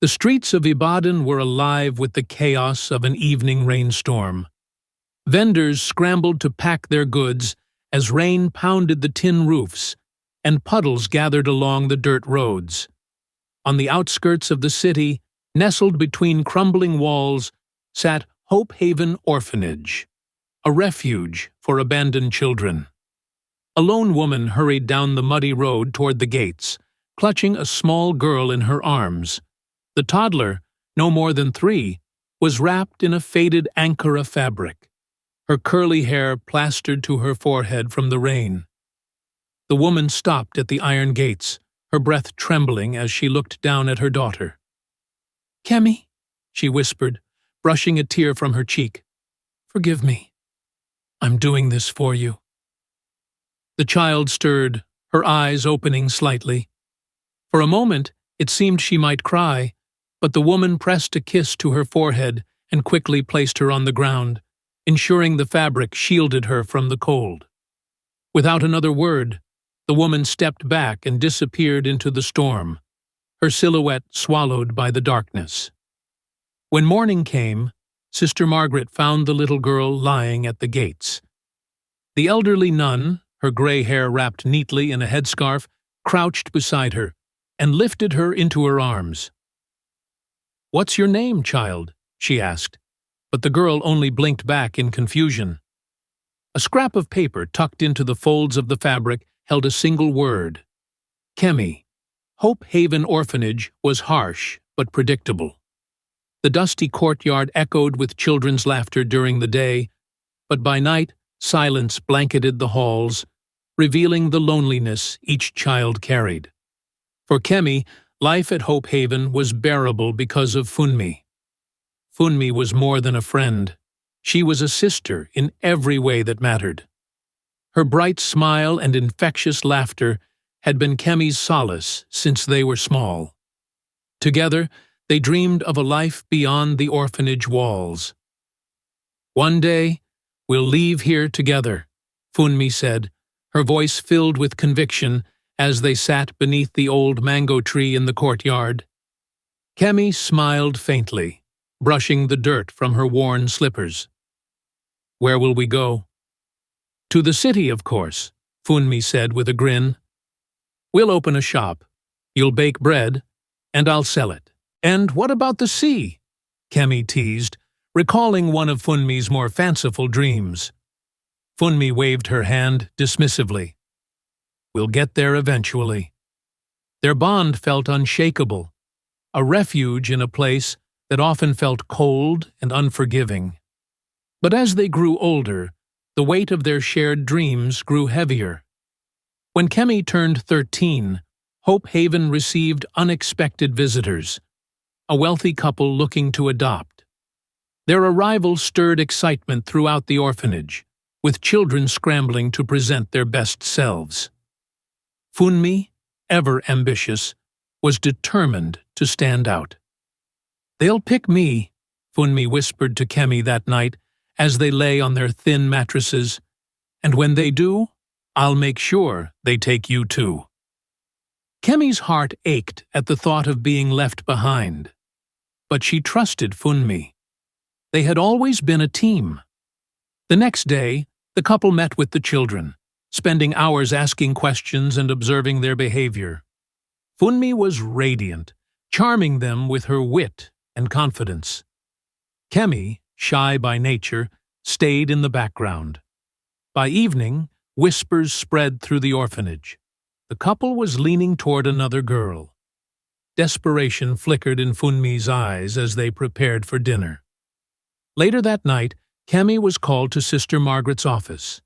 The streets of Ibadan were alive with the chaos of an evening rainstorm. Vendors scrambled to pack their goods as rain pounded the tin roofs, and puddles gathered along the dirt roads. On the outskirts of the city, nestled between crumbling walls, sat Hope Haven Orphanage, a refuge for abandoned children. A lone woman hurried down the muddy road toward the gates, clutching a small girl in her arms. The toddler, no more than 3, was wrapped in a faded Ankara fabric, her curly hair plastered to her forehead from the rain. The woman stopped at the iron gates, her breath trembling as she looked down at her daughter. "Kemi," she whispered, brushing a tear from her cheek. "Forgive me. I'm doing this for you." The child stirred, her eyes opening slightly. For a moment, it seemed she might cry, but the woman pressed a kiss to her forehead and quickly placed her on the ground, ensuring the fabric shielded her from the cold. Without another word, the woman stepped back and disappeared into the storm, her silhouette swallowed by the darkness. When morning came, Sister Margaret found the little girl lying at the gates. The elderly nun, her gray hair wrapped neatly in a headscarf, crouched beside her and lifted her into her arms. "What's your name, child?" she asked, but the girl only blinked back in confusion. A scrap of paper tucked into the folds of the fabric held a single word: Kemi. Hope Haven Orphanage was harsh but predictable. The dusty courtyard echoed with children's laughter during the day, but by night silence blanketed the halls, revealing the loneliness each child carried. For Kemi, life at Hope Haven was bearable because of Funmi. Funmi was more than a friend. She was a sister in every way that mattered. Her bright smile and infectious laughter had been Kemi's solace since they were small. Together, they dreamed of a life beyond the orphanage walls. "One day, we'll leave here together," Funmi said, her voice filled with conviction as they sat beneath the old mango tree in the courtyard. Kemi smiled faintly, brushing the dirt from her worn slippers. "Where will we go?" "To the city, of course," Funmi said with a grin. "We'll open a shop. You'll bake bread, and I'll sell it." "And what about the sea?" Kemi teased, recalling one of Funmi's more fanciful dreams. Funmi waved her hand dismissively. "We'll get there eventually." Their bond felt unshakable, a refuge in a place that often felt cold and unforgiving. But as they grew older, the weight of their shared dreams grew heavier. When Kemi turned 13, Hope Haven received unexpected visitors, a wealthy couple looking to adopt. Their arrival stirred excitement throughout the orphanage, with children scrambling to present their best selves. Funmi, ever ambitious, was determined to stand out. "They'll pick me," Funmi whispered to Kemi that night as they lay on their thin mattresses, "and when they do, I'll make sure they take you too." Kemi's heart ached at the thought of being left behind, but she trusted Funmi. They had always been a team. The next day, the couple met with the children, spending hours asking questions and observing their behavior. Funmi was radiant, charming them with her wit and confidence. Kemi, shy by nature, stayed in the background. By evening, whispers spread through the orphanage. The couple was leaning toward another girl. Desperation flickered in Funmi's eyes as they prepared for dinner. Later that night, Kemi was called to Sister Margaret's office.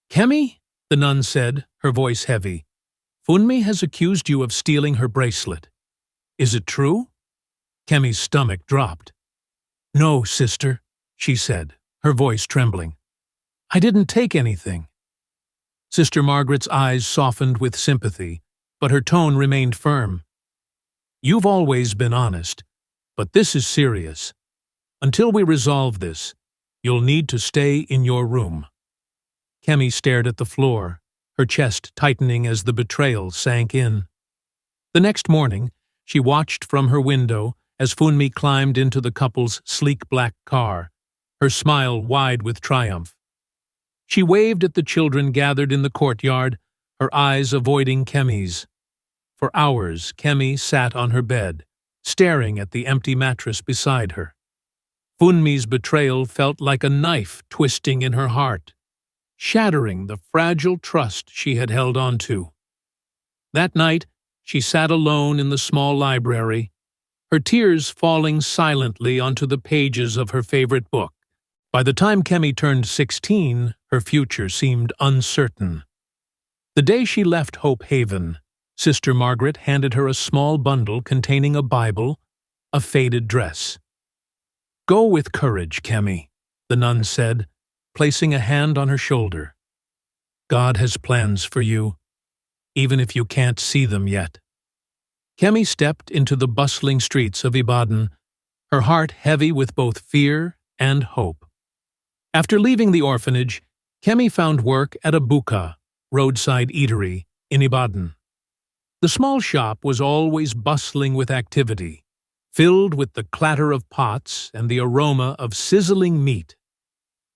"Kemi," the nun said, her voice heavy, "Funmi has accused you of stealing her bracelet. Is it true?" Kemi's stomach dropped. "No, sister," she said, her voice trembling. "I didn't take anything." Sister Margaret's eyes softened with sympathy, but her tone remained firm. "You've always been honest, but this is serious. Until we resolve this, you'll need to stay in your room." Kemi stared at the floor, her chest tightening as the betrayal sank in. The next morning, She watched from her window as Funmi climbed into the couple's sleek black car, her smile wide with triumph. She waved at the children gathered in the courtyard, her eyes avoiding Kemi's. For hours, Kemi sat on her bed, staring at the empty mattress beside her. Funmi's betrayal felt like a knife twisting in her heart, shattering the fragile trust she had held on to. That night, she sat alone in the small library, her tears falling silently onto the pages of her favorite book. By the time Kemi turned 16, her future seemed uncertain. The day she left Hope Haven, Sister Margaret handed her a small bundle containing a Bible, a faded dress. "Go with courage, Kemi," the nun said, placing a hand on her shoulder. "God has plans for you, even if you can't see them yet." Kemi stepped into the bustling streets of Ibadan, her heart heavy with both fear and hope. After leaving the orphanage, Kemi found work at a buka, roadside eatery, in Ibadan. The small shop was always bustling with activity, filled with the clatter of pots and the aroma of sizzling meat.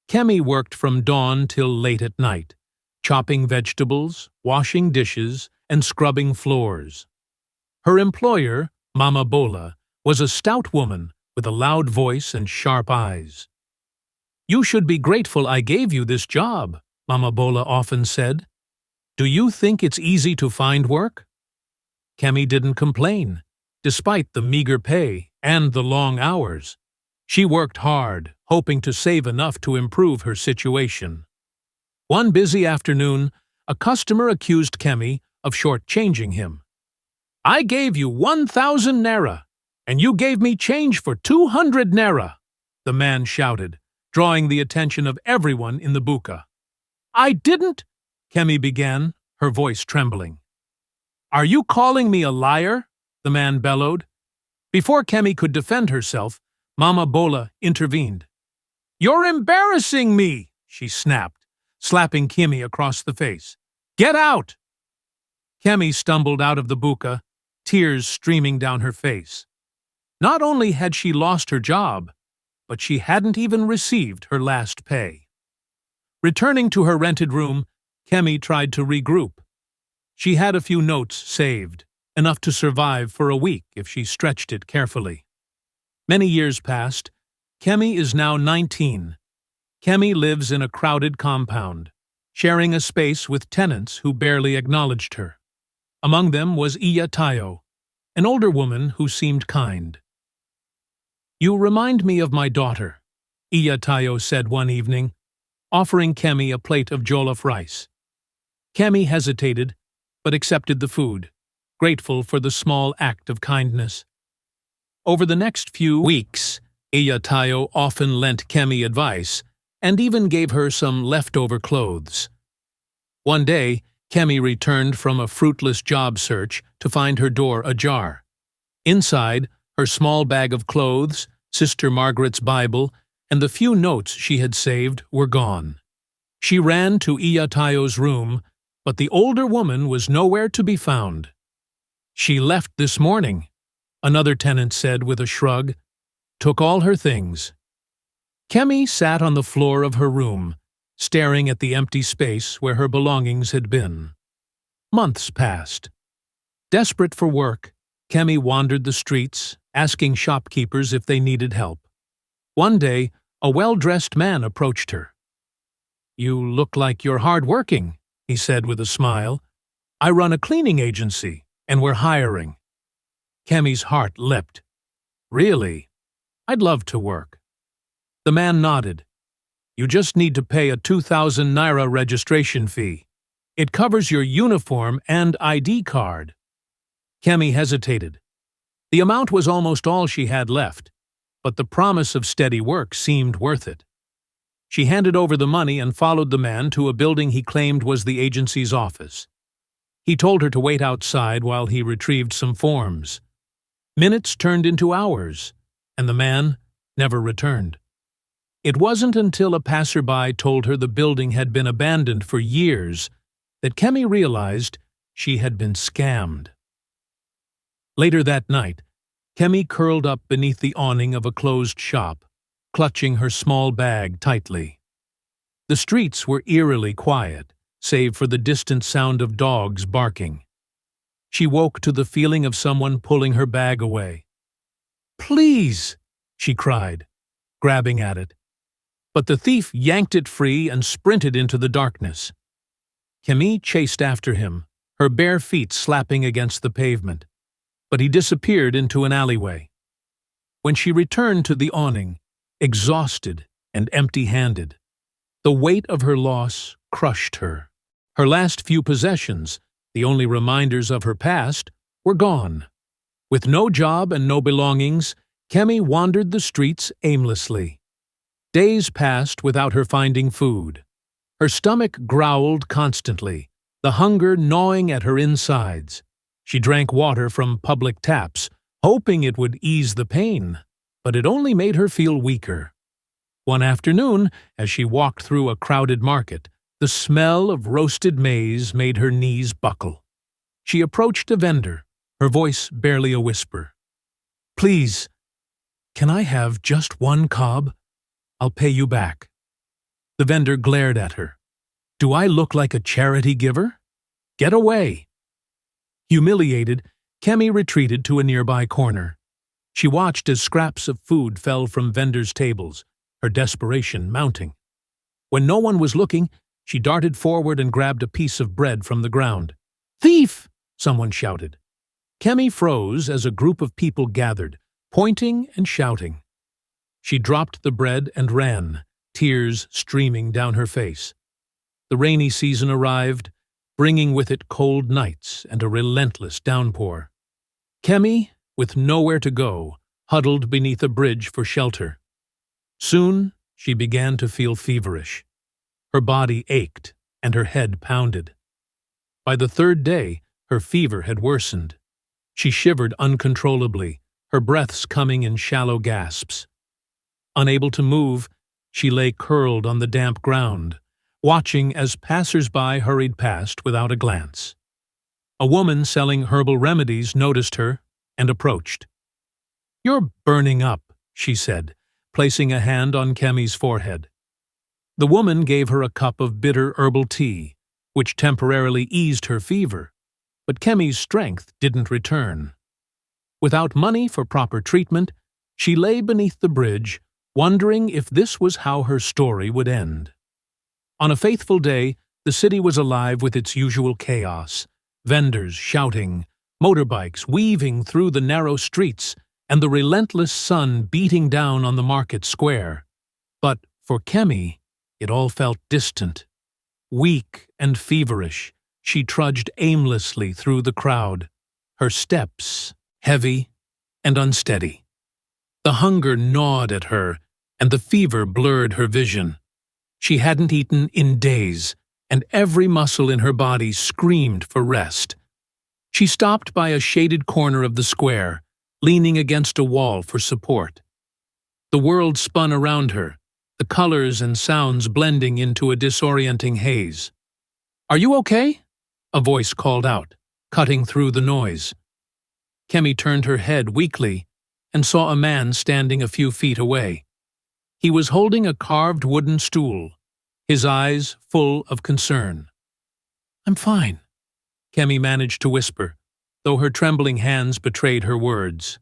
Kemi worked from dawn till late at night, chopping vegetables, washing dishes, and scrubbing floors. Her employer, Mama Bola, was a stout woman with a loud voice and sharp eyes. "You should be grateful I gave you this job," Mama Bola often said. "Do you think it's easy to find work?" Kemi didn't complain, despite the meager pay and the long hours. She worked hard, hoping to save enough to improve her situation. One busy afternoon, a customer accused Kemi of shortchanging him. "I gave you 1,000 naira, and you gave me change for 200 naira, the man shouted, drawing the attention of everyone in the buka. "I didn't," Kemi began, her voice trembling. "Are you calling me a liar?" the man bellowed. Before Kemi could defend herself, Mama Bola intervened. "You're embarrassing me," she snapped, slapping Kemi across the face. "Get out!" Kemi stumbled out of the buka, tears streaming down her face. Not only had she lost her job, but she hadn't even received her last pay. Returning to her rented room, Kemi tried to regroup. She had a few notes saved, enough to survive for a week if she stretched it carefully. Many years passed. Kemi is now 19. Kemi lives in a crowded compound, sharing a space with tenants who barely acknowledged her. Among them was Iya Tayo, an older woman who seemed kind. "You remind me of my daughter," Iya Tayo said one evening, offering Kemi a plate of jollof rice. Kemi hesitated, but accepted the food, grateful for the small act of kindness. Over the next few weeks, Iya Tayo often lent Kemi advice and even gave her some leftover clothes. One day, Kemi returned from a fruitless job search to find her door ajar. Inside, her small bag of clothes, Sister Margaret's Bible, and the few notes she had saved were gone. She ran to Iya Tayo's room, but the older woman was nowhere to be found. "She left this morning," another tenant said with a shrug. "Took all her things." Kemi sat on the floor of her room, staring at the empty space where her belongings had been. Months passed. Desperate for work, Kemi wandered the streets, asking shopkeepers if they needed help. One day, a well-dressed man approached her. "You look like you're hard-working," he said with a smile. "I run a cleaning agency, and we're hiring." Kemi's heart leapt. "Really? I'd love to work." The man nodded. "You just need to pay a 2,000 naira registration fee. It covers your uniform and ID card." Kemi hesitated. The amount was almost all she had left, but the promise of steady work seemed worth it. She handed over the money and followed the man to a building he claimed was the agency's office. He told her to wait outside while he retrieved some forms. Minutes turned into hours, and the man never returned. It wasn't until a passerby told her the building had been abandoned for years that Kemi realized she had been scammed. Later that night, Kemi curled up beneath the awning of a closed shop, clutching her small bag tightly. The streets were eerily quiet, save for the distant sound of dogs barking. She woke to the feeling of someone pulling her bag away. "Please!" she cried, grabbing at it. But the thief yanked it free and sprinted into the darkness. Kemi chased after him, her bare feet slapping against the pavement, but he disappeared into an alleyway. When she returned to the awning, exhausted and empty-handed, the weight of her loss crushed her. Her last few possessions, the only reminders of her past, were gone. With no job and no belongings, Kemi wandered the streets aimlessly. Days passed without her finding food. Her stomach growled constantly, the hunger gnawing at her insides. She drank water from public taps, hoping it would ease the pain, but it only made her feel weaker. One afternoon, as she walked through a crowded market, the smell of roasted maize made her knees buckle. She approached a vendor, her voice barely a whisper. "Please, can I have just one cob? I'll pay you back." The vendor glared at her. "Do I look like a charity giver? Get away!" Humiliated, Kemi retreated to a nearby corner. She watched as scraps of food fell from vendors' tables, her desperation mounting. When no one was looking, she darted forward and grabbed a piece of bread from the ground. "Thief!" someone shouted. Kemi froze as a group of people gathered, pointing and shouting. She dropped the bread and ran, tears streaming down her face. The rainy season arrived, bringing with it cold nights and a relentless downpour. Kemi, with nowhere to go, huddled beneath a bridge for shelter. Soon, she began to feel feverish. Her body ached and her head pounded. By the third day, her fever had worsened. She shivered uncontrollably, her breaths coming in shallow gasps. Unable to move, she lay curled on the damp ground, watching as passers-by hurried past without a glance. A woman selling herbal remedies noticed her and approached. "You're burning up," she said, placing a hand on Kemi's forehead. The woman gave her a cup of bitter herbal tea, which temporarily eased her fever, but Kemi's strength didn't return. Without money for proper treatment, she lay beneath the bridge, wondering if this was how her story would end. On a faithful day, the city was alive with its usual chaos, vendors shouting, motorbikes weaving through the narrow streets, and the relentless sun beating down on the market square. But for Kemi, it all felt distant. Weak and feverish, she trudged aimlessly through the crowd, her steps heavy and unsteady. The hunger gnawed at her, and the fever blurred her vision. She hadn't eaten in days, and every muscle in her body screamed for rest. She stopped by a shaded corner of the square, leaning against a wall for support. The world spun around her, the colors and sounds blending into a disorienting haze. "Are you okay?" a voice called out, cutting through the noise. Kemi turned her head weakly and saw a man standing a few feet away. He was holding a carved wooden stool, his eyes full of concern. "I'm fine," Kemi managed to whisper, though her trembling hands betrayed her words.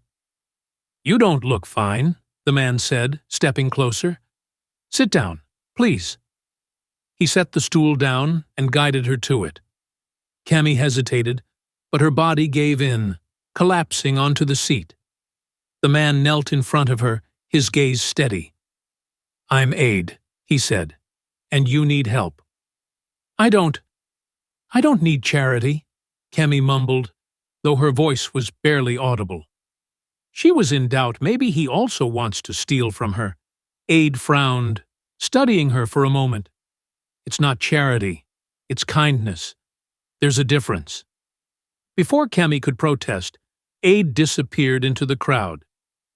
"You don't look fine," the man said, stepping closer. "Sit down, please." He set the stool down and guided her to it. Kemi hesitated, but her body gave in, collapsing onto the seat. The man knelt in front of her, his gaze steady. "I'm Aid," he said, "and you need help." I don't need charity," Kemi mumbled, though her voice was barely audible. She was in doubt maybe he also wants to steal from her. Aid frowned, studying her for a moment. "It's not charity, it's kindness. There's a difference." Before Kemi could protest, Aid disappeared into the crowd.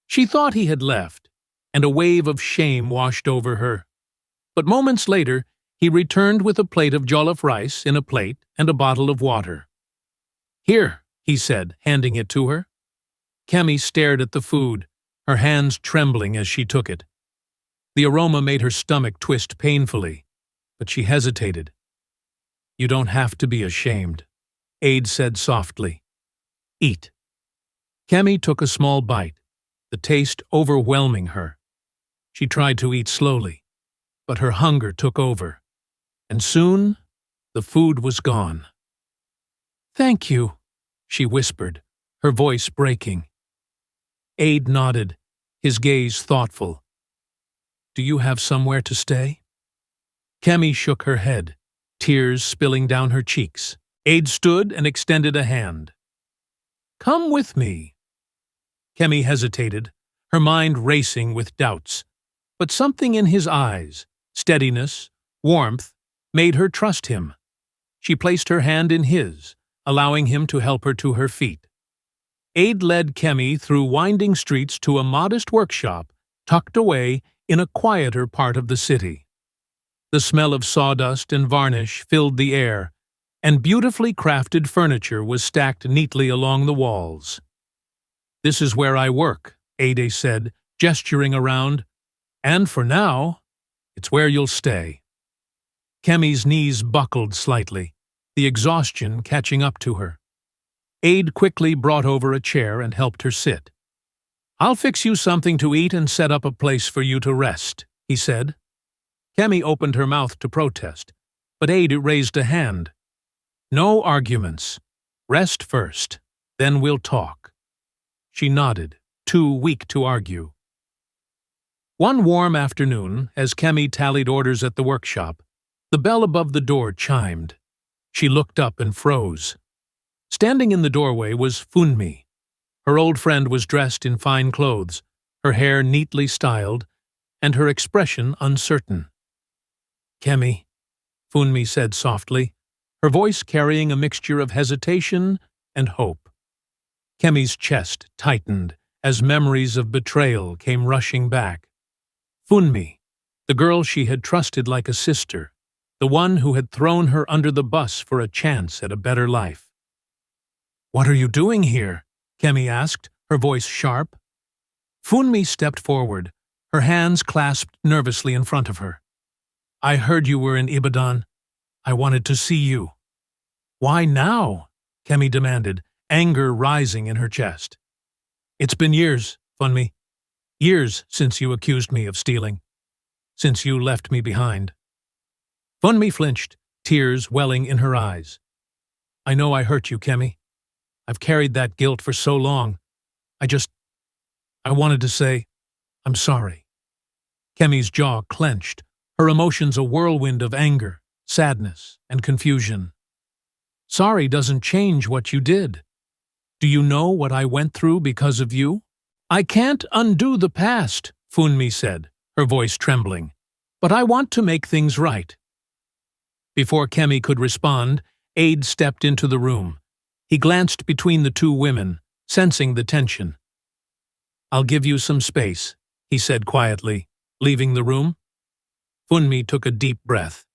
She thought he had left, and a wave of shame washed over her. But moments later, he returned with a plate of jollof rice in a plate and a bottle of water. "Here," he said, handing it to her. Kemi stared at the food, her hands trembling as she took it. The aroma made her stomach twist painfully, but she hesitated. "You don't have to be ashamed," Aid said softly. "Eat." Kemi took a small bite, the taste overwhelming her. She tried to eat slowly, but her hunger took over, and soon the food was gone. "Thank you," she whispered, her voice breaking. Aid nodded, his gaze thoughtful. "Do you have somewhere to stay?" Kemi shook her head, tears spilling down her cheeks. Aid stood and extended a hand. "Come with me." Kemi hesitated, her mind racing with doubts, but something in his eyes, steadiness, warmth, made her trust him. She placed her hand in his, allowing him to help her to her feet. Aid led Kemi through winding streets to a modest workshop tucked away in a quieter part of the city. The smell of sawdust and varnish filled the air, and beautifully crafted furniture was stacked neatly along the walls. "This is where I work," Ade said, gesturing around, "and for now, it's where you'll stay." Kemi's knees buckled slightly, the exhaustion catching up to her. Aid quickly brought over a chair and helped her sit. "I'll fix you something to eat and set up a place for you to rest," he said. Kemi opened her mouth to protest, but Aid raised a hand. "No arguments. Rest first, then we'll talk." She nodded, too weak to argue. One warm afternoon, as Kemi tallied orders at the workshop, the bell above the door chimed. She looked up and froze. Standing in the doorway was Funmi. Her old friend was dressed in fine clothes, her hair neatly styled, and her expression uncertain. "Kemi," Funmi said softly, her voice carrying a mixture of hesitation and hope. Kemi's chest tightened as memories of betrayal came rushing back. Funmi, the girl she had trusted like a sister, the one who had thrown her under the bus for a chance at a better life. "What are you doing here?" Kemi asked, her voice sharp. Funmi stepped forward, her hands clasped nervously in front of her. "I heard you were in Ibadan. I wanted to see you." "Why now?" Kemi demanded, anger rising in her chest. "It's been years, Funmi. Years since you accused me of stealing. Since you left me behind." Funmi flinched, tears welling in her eyes. "I know I hurt you, Kemi. I've carried that guilt for so long. I wanted to say, I'm sorry." Kemi's jaw clenched, her emotions a whirlwind of anger, sadness, and confusion. "Sorry doesn't change what you did. Do you know what I went through because of you?" "I can't undo the past," Funmi said, her voice trembling, "but I want to make things right." Before Kemi could respond, Aid stepped into the room. He glanced between the two women, sensing the tension. "I'll give you some space," he said quietly, leaving the room. Funmi took a deep breath.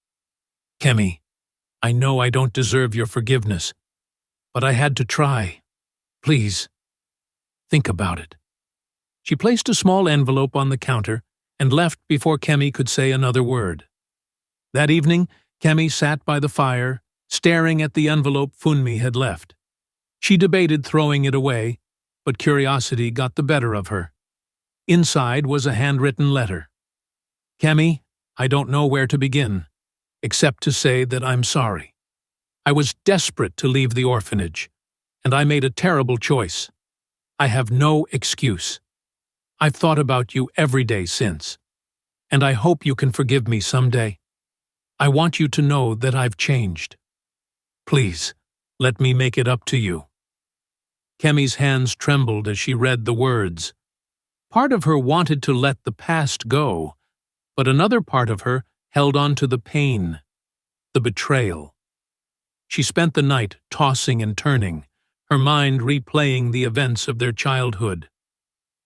"Kemi, I know I don't deserve your forgiveness, but I had to try. Please, think about it." She placed a small envelope on the counter and left before Kemi could say another word. That evening, Kemi sat by the fire, staring at the envelope Funmi had left. She debated throwing it away, but curiosity got the better of her. Inside was a handwritten letter. "Kemi, I don't know where to begin, except to say that I'm sorry. I was desperate to leave the orphanage, and I made a terrible choice. I have no excuse. I've thought about you every day since, and I hope you can forgive me someday. I want you to know that I've changed. Please, let me make it up to you." Kemi's hands trembled as she read the words. Part of her wanted to let the past go, but another part of her held on to the pain, the betrayal. She spent the night tossing and turning, her mind replaying the events of their childhood.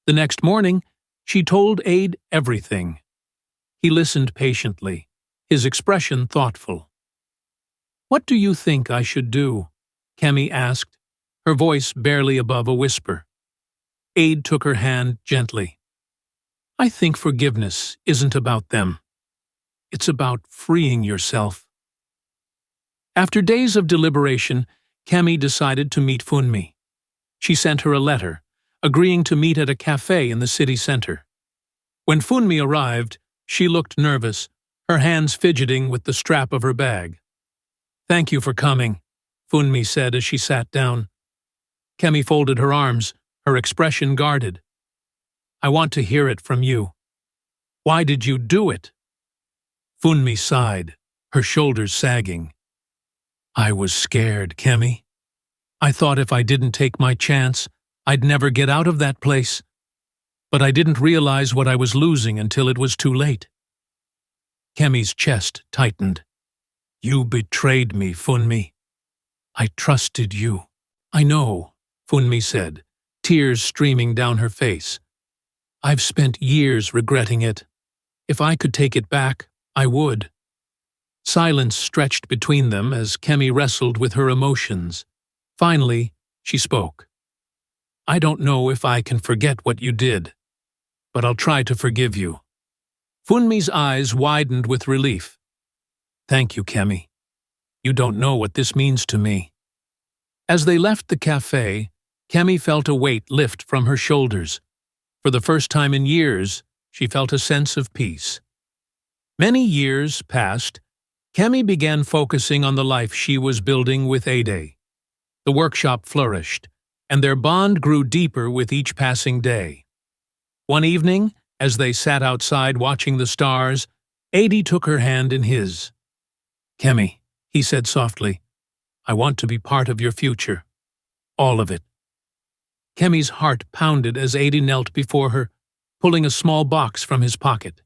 The next morning, she told Aid everything. He listened patiently, his expression thoughtful. "What do you think I should do?" Kemi asked, her voice barely above a whisper. Aid took her hand gently. I think forgiveness isn't about them. It's about freeing yourself. After days of deliberation, Kemi decided to meet Funmi. She sent her a letter, agreeing to meet at a cafe in the city center. When Funmi arrived, she looked nervous, her hands fidgeting with the strap of her bag. Thank you for coming, Funmi said as she sat down. Kemi folded her arms, her expression guarded. I want to hear it from you. Why did you do it? Funmi sighed, her shoulders sagging. I was scared, Kemi. I thought if I didn't take my chance, I'd never get out of that place. But I didn't realize what I was losing until it was too late. Kemi's chest tightened. You betrayed me, Funmi. I trusted you. I know, Funmi said, tears streaming down her face. I've spent years regretting it. If I could take it back, I would. Silence stretched between them as Kemi wrestled with her emotions. Finally, she spoke. I don't know if I can forget what you did, but I'll try to forgive you. Funmi's eyes widened with relief. Thank you, Kemi. You don't know what this means to me. As they left the cafe, Kemi felt a weight lift from her shoulders. For the first time in years, she felt a sense of peace. Many years passed. Kemi began focusing on the life she was building with Ade. The workshop flourished, and their bond grew deeper with each passing day. One evening, as they sat outside watching the stars, Ade took her hand in his. Kemi, he said softly, I want to be part of your future. All of it. Kemi's heart pounded as Ade knelt before her, pulling a small box from his pocket.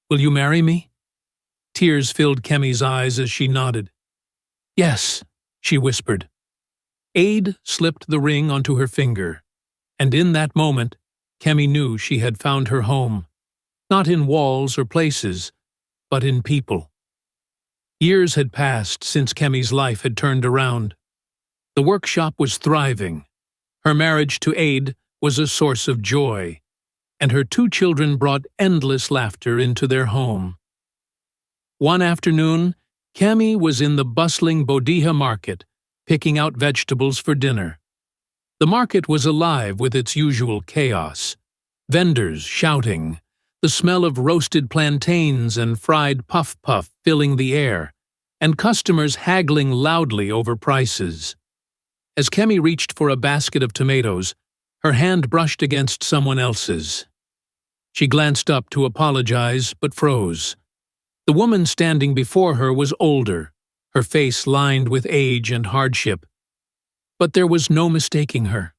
Will you marry me? Tears filled Kemi's eyes as she nodded. Yes, she whispered. Ade slipped the ring onto her finger, and in that moment, Kemi knew she had found her home, not in walls or places, but in people. Years had passed since Kemi's life had turned around. The workshop was thriving. Her marriage to Ade was a source of joy, and her 2 children brought endless laughter into their home. One afternoon, Kemi was in the bustling Bodija market, picking out vegetables for dinner. The market was alive with its usual chaos. Vendors shouting, the smell of roasted plantains and fried puff-puff filling the air, and customers haggling loudly over prices. As Kemi reached for a basket of tomatoes, her hand brushed against someone else's. She glanced up to apologize, but froze. The woman standing before her was older, her face lined with age and hardship. But there was no mistaking her.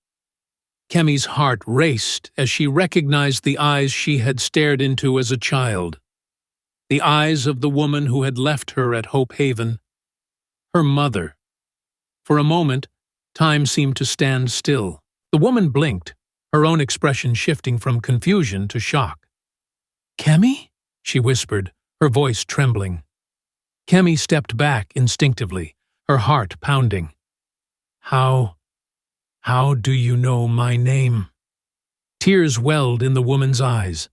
Kemi's heart raced as she recognized the eyes she had stared into as a child. The eyes of the woman who had left her at Hope Haven. Her mother. For a moment, time seemed to stand still. The woman blinked, her own expression shifting from confusion to shock. Kemi? She whispered, her voice trembling. Kemi stepped back instinctively, her heart pounding. How do you know my name? Tears welled in the woman's eyes.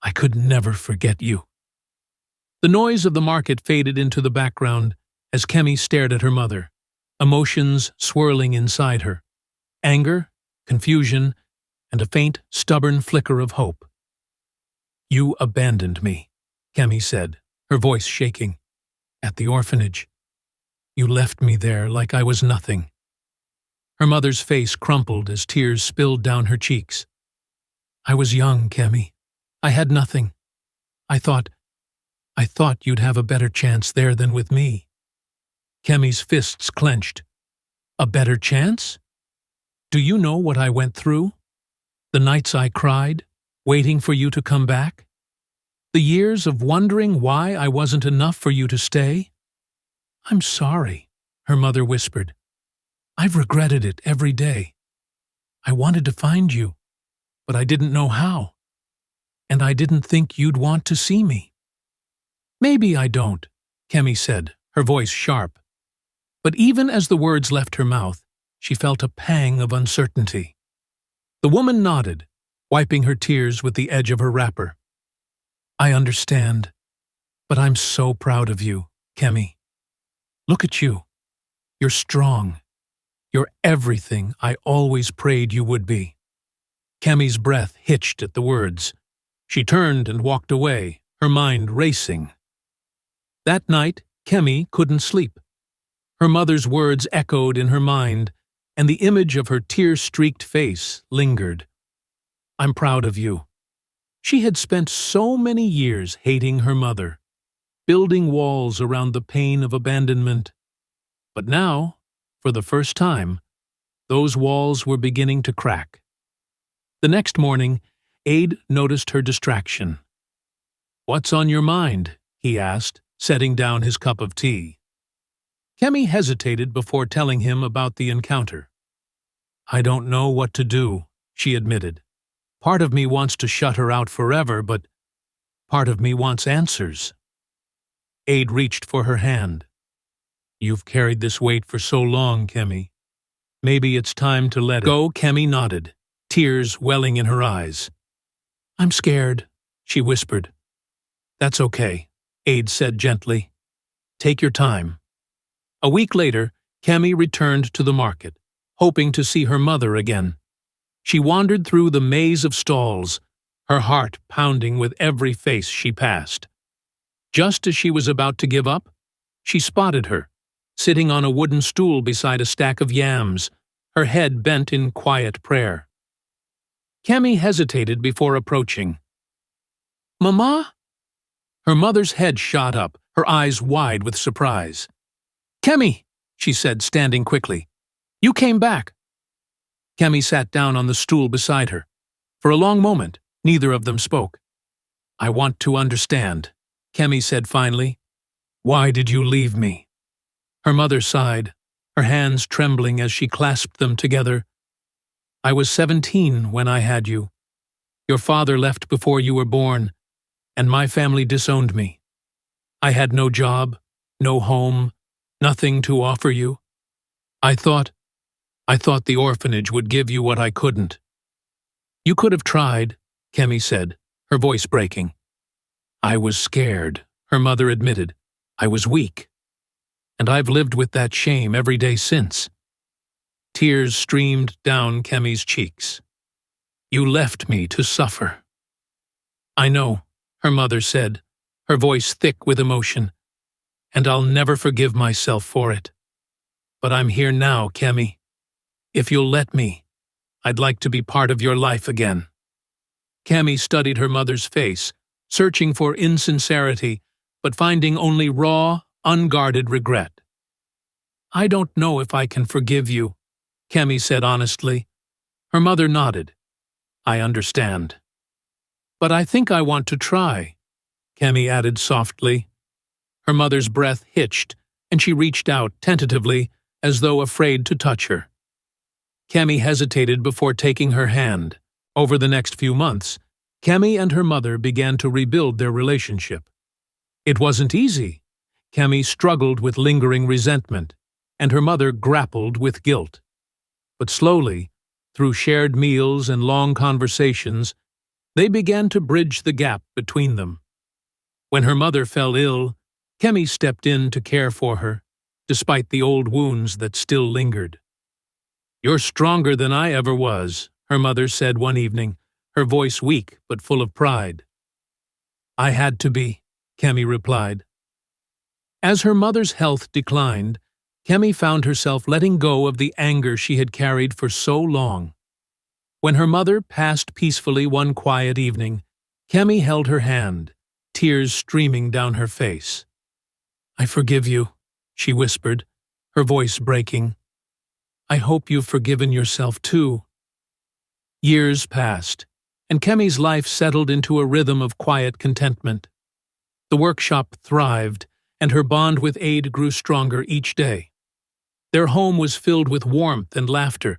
I could never forget you. The noise of the market faded into the background as Kemi stared at her mother, emotions swirling inside her. Anger, confusion, and a faint, stubborn flicker of hope. You abandoned me, Kemi said, her voice shaking. At the orphanage. You left me there like I was nothing. Her mother's face crumpled as tears spilled down her cheeks. I was young, Kemi. I had nothing. I thought you'd have a better chance there than with me. Kemi's fists clenched. A better chance? Do you know what I went through? The nights I cried, waiting for you to come back? The years of wondering why I wasn't enough for you to stay? I'm sorry, her mother whispered. I've regretted it every day. I wanted to find you, but I didn't know how. And I didn't think you'd want to see me. Maybe I don't, Kemi said, her voice sharp. But even as the words left her mouth, she felt a pang of uncertainty. The woman nodded, wiping her tears with the edge of her wrapper. I understand, but I'm so proud of you, Kemi. Look at you. You're strong. You're everything I always prayed you would be. Kemi's breath hitched at the words. She turned and walked away, her mind racing. That night, Kemi couldn't sleep. Her mother's words echoed in her mind, and the image of her tear-streaked face lingered. I'm proud of you. She had spent so many years hating her mother, building walls around the pain of abandonment. But now, for the first time, those walls were beginning to crack. The next morning, Aide noticed her distraction. What's on your mind? He asked, setting down his cup of tea. Kemi hesitated before telling him about the encounter. I don't know what to do, she admitted. Part of me wants to shut her out forever, but part of me wants answers. Aide reached for her hand. You've carried this weight for so long, Kemi. Maybe it's time to let it go. Kemi nodded, tears welling in her eyes. I'm scared, she whispered. That's okay, Aide said gently. Take your time. A week later, Kemi returned to the market, hoping to see her mother again. She wandered through the maze of stalls, her heart pounding with every face she passed. Just as she was about to give up, she spotted her, sitting on a wooden stool beside a stack of yams, her head bent in quiet prayer. Kemi hesitated before approaching. Mama? Her mother's head shot up, her eyes wide with surprise. Kemi, she said, standing quickly. You came back. Kemi sat down on the stool beside her. For a long moment, neither of them spoke. I want to understand, Kemi said finally. Why did you leave me? Her mother sighed, her hands trembling as she clasped them together. I was 17 when I had you. Your father left before you were born, and my family disowned me. I had no job, no home, nothing to offer you. I thought the orphanage would give you what I couldn't. You could have tried, Kemi said, her voice breaking. I was scared, her mother admitted. I was weak. And I've lived with that shame every day since. Tears streamed down Kemi's cheeks. You left me to suffer. I know, her mother said, her voice thick with emotion. And I'll never forgive myself for it. But I'm here now, Kemi. If you'll let me, I'd like to be part of your life again. Kemi studied her mother's face, searching for insincerity, but finding only raw, unguarded regret. I don't know if I can forgive you, Kemi said honestly. Her mother nodded. I understand. But I think I want to try, Kemi added softly. Her mother's breath hitched, and she reached out tentatively, as though afraid to touch her. Kemi hesitated before taking her hand. Over the next few months, Kemi and her mother began to rebuild their relationship. It wasn't easy. Kemi struggled with lingering resentment, and her mother grappled with guilt. But slowly, through shared meals and long conversations, they began to bridge the gap between them. When her mother fell ill, Kemi stepped in to care for her, despite the old wounds that still lingered. You're stronger than I ever was, her mother said one evening, her voice weak but full of pride. I had to be, Kemi replied. As her mother's health declined, Kemi found herself letting go of the anger she had carried for so long. When her mother passed peacefully one quiet evening, Kemi held her hand, tears streaming down her face. I forgive you, she whispered, her voice breaking. I hope you've forgiven yourself too. Years passed, and Kemi's life settled into a rhythm of quiet contentment. The workshop thrived, and her bond with Aide grew stronger each day. Their home was filled with warmth and laughter,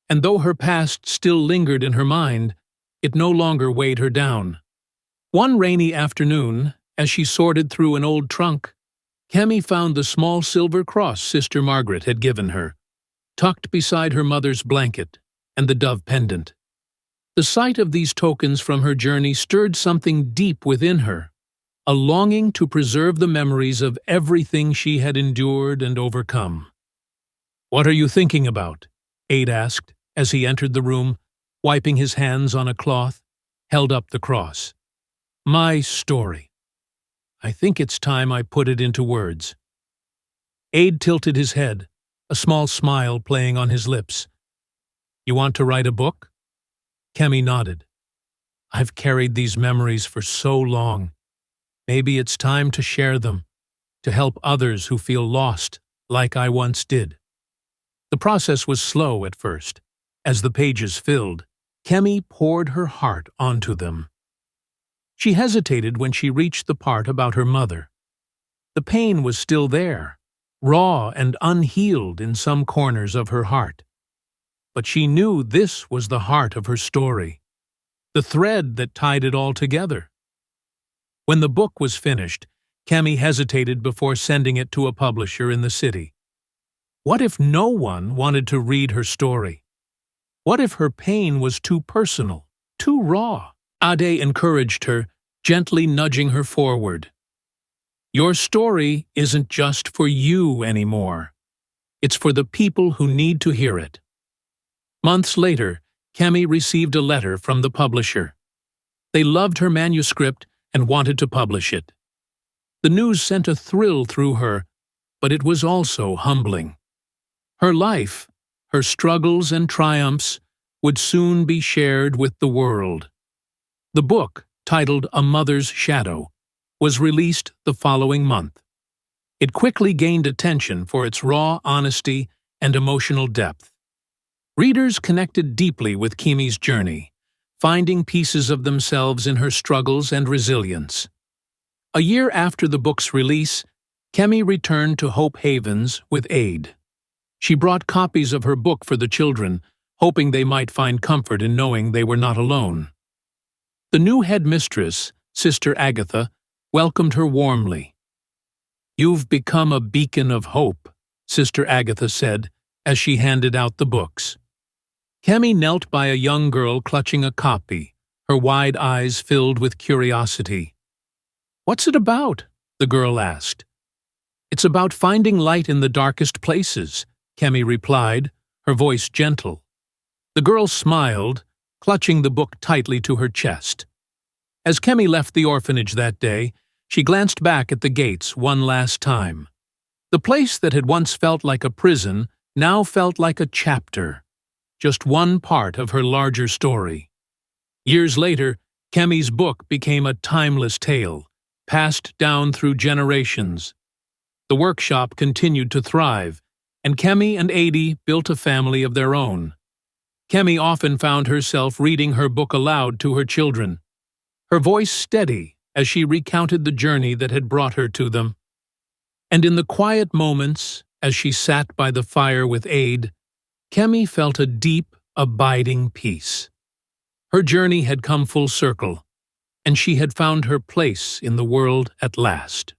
and though her past still lingered in her mind, it no longer weighed her down. One rainy afternoon, as she sorted through an old trunk, Kemi found the small silver cross Sister Margaret had given her, tucked beside her mother's blanket and the dove pendant. The sight of these tokens from her journey stirred something deep within her, a longing to preserve the memories of everything she had endured and overcome. "What are you thinking about?" Aid asked as he entered the room, wiping his hands on a cloth, held up the cross. "My story. I think it's time I put it into words." Aid tilted his head, a small smile playing on his lips. "You want to write a book?" Kemi nodded. "I've carried these memories for so long. Maybe it's time to share them, to help others who feel lost, like I once did." The process was slow at first. As the pages filled, Kemi poured her heart onto them. She hesitated when she reached the part about her mother. The pain was still there, raw and unhealed in some corners of her heart. But she knew this was the heart of her story, the thread that tied it all together. When the book was finished, Kemi hesitated before sending it to a publisher in the city. What if no one wanted to read her story? What if her pain was too personal, too raw? Ade encouraged her, gently nudging her forward. "Your story isn't just for you anymore. It's for the people who need to hear it." Months later, Kemi received a letter from the publisher. They loved her manuscript and wanted to publish it. The news sent a thrill through her, but it was also humbling. Her life, her struggles and triumphs, would soon be shared with the world. The book, titled A Mother's Shadow, was released the following month. It quickly gained attention for its raw honesty and emotional depth. Readers connected deeply with Kemi's journey, finding pieces of themselves in her struggles and resilience. A year after the book's release, Kemi returned to Hope Havens with Aid. She brought copies of her book for the children, hoping they might find comfort in knowing they were not alone. The new headmistress, Sister Agatha, welcomed her warmly. "You've become a beacon of hope," Sister Agatha said as she handed out the books. Kemi knelt by a young girl clutching a copy, her wide eyes filled with curiosity. "What's it about?" the girl asked. "It's about finding light in the darkest places," Kemi replied, her voice gentle. The girl smiled, clutching the book tightly to her chest. As Kemi left the orphanage that day, she glanced back at the gates one last time. The place that had once felt like a prison now felt like a chapter, just one part of her larger story. Years later, Kemi's book became a timeless tale, passed down through generations. The workshop continued to thrive, and Kemi and Adi built a family of their own. Kemi often found herself reading her book aloud to her children, her voice steady as she recounted the journey that had brought her to them. And in the quiet moments, as she sat by the fire with Aid, Kemi felt a deep, abiding peace. Her journey had come full circle, and she had found her place in the world at last.